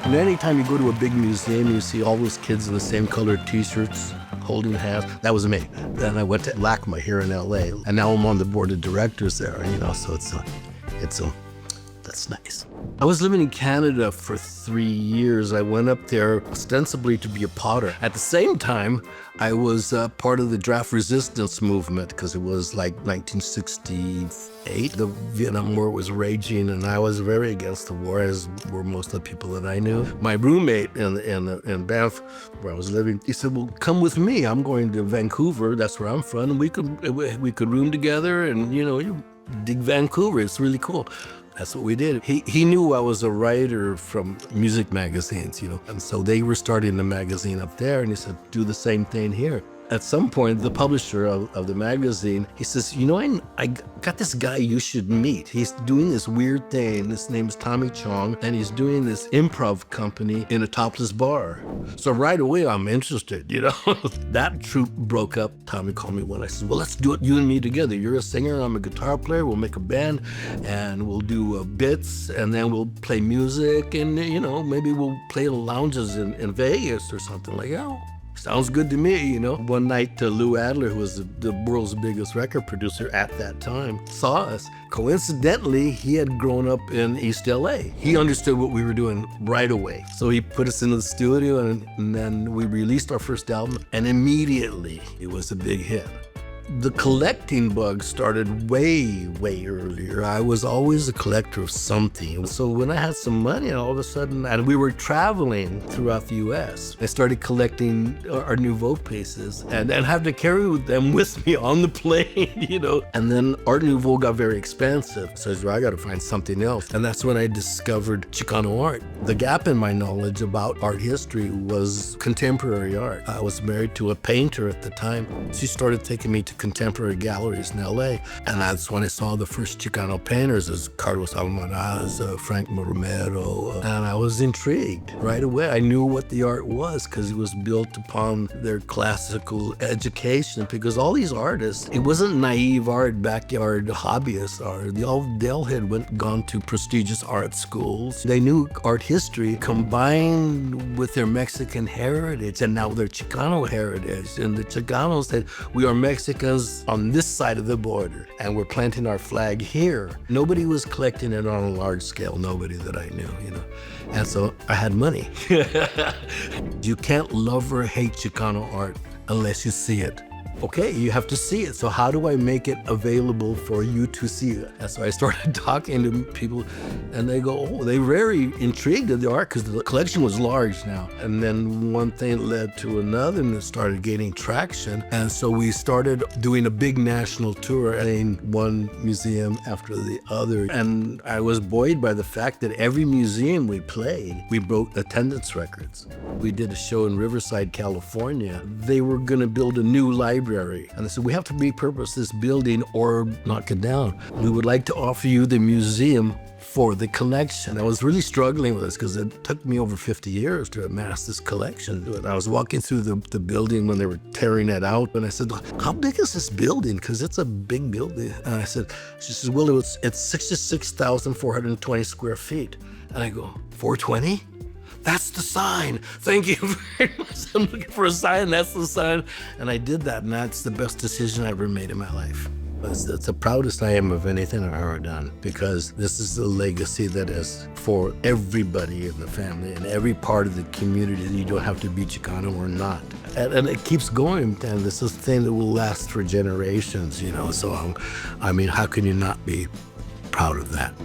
And anytime you go to a big museum, you see all those kids in the same colored t-shirts, holding hands. That was me. Then I went to LACMA here in LA, and now I'm on the board of directors there, so that's nice. I was living in Canada for 3 years. I went up there ostensibly to be a potter. At the same time, I was part of the draft resistance movement because it was like 1968. The Vietnam War was raging, and I was very against the war, as were most of the people that I knew. My roommate in Banff, where I was living, he said, well, come with me. I'm going to Vancouver. That's where I'm from. And we could room together, and, you dig Vancouver. It's really cool. That's what we did. He knew I was a writer from music magazines, and so they were starting a magazine up there, and he said, do the same thing here. At some point, the publisher of the magazine, he says, I got this guy you should meet. He's doing this weird thing. His name's Tommy Chong, and he's doing this improv company in a topless bar. So right away, I'm interested, That troupe broke up. Tommy called me one. I said, well, let's do it, you and me together. You're a singer, I'm a guitar player. We'll make a band, and we'll do bits, and then we'll play music, and, maybe we'll play in lounges in Vegas or something like that. Sounds good to me, One night, Lou Adler, who was the world's biggest record producer at that time, saw us. Coincidentally, he had grown up in East LA. He understood what we were doing right away. So he put us into the studio, and then we released our first album, and immediately it was a big hit. The collecting bug started way, way earlier. I was always a collector of something. So when I had some money, all of a sudden, and we were traveling throughout the US, I started collecting Art Nouveau pieces and having to carry them with me on the plane, And then Art Nouveau got very expensive. So I said, well, I got to find something else. And that's when I discovered Chicano art. The gap in my knowledge about art history was contemporary art. I was married to a painter at the time. She started taking me to contemporary galleries in LA, and that's when I saw the first Chicano painters, as Carlos Almaraz, Frank Romero, and I was intrigued right away. I knew what the art was because it was built upon their classical education, because all these artists, it wasn't naive art, backyard hobbyist art. They all had gone to prestigious art schools. They knew art history combined with their Mexican heritage and now their Chicano heritage, and the Chicanos said, we are Mexicans on this side of the border, and we're planting our flag here. Nobody was collecting it on a large scale, nobody that I knew, And so I had money. You can't love or hate Chicano art unless you see it. Okay, you have to see it. So how do I make it available for you to see it? And so I started talking to people, and they go, oh, they're very intrigued at the art because the collection was large now. And then one thing led to another, and it started gaining traction. And so we started doing a big national tour, in one museum after the other. And I was buoyed by the fact that every museum we played, we broke attendance records. We did a show in Riverside, California. They were going to build a new library. And they said, we have to repurpose this building or knock it down. We would like to offer you the museum for the collection. I was really struggling with this because it took me over 50 years to amass this collection. I was walking through the building when they were tearing it out, and I said, how big is this building? Because it's a big building. And she says, well, it's 66,420 square feet. And I go, 420? That's the sign. Thank you very much. I'm looking for a sign. That's the sign. And I did that, and that's the best decision I ever made in my life. It's the proudest I am of anything I've ever done, because this is the legacy that is for everybody in the family and every part of the community. You don't have to be Chicano or not. And it keeps going, and this is a thing that will last for generations, So, how can you not be proud of that?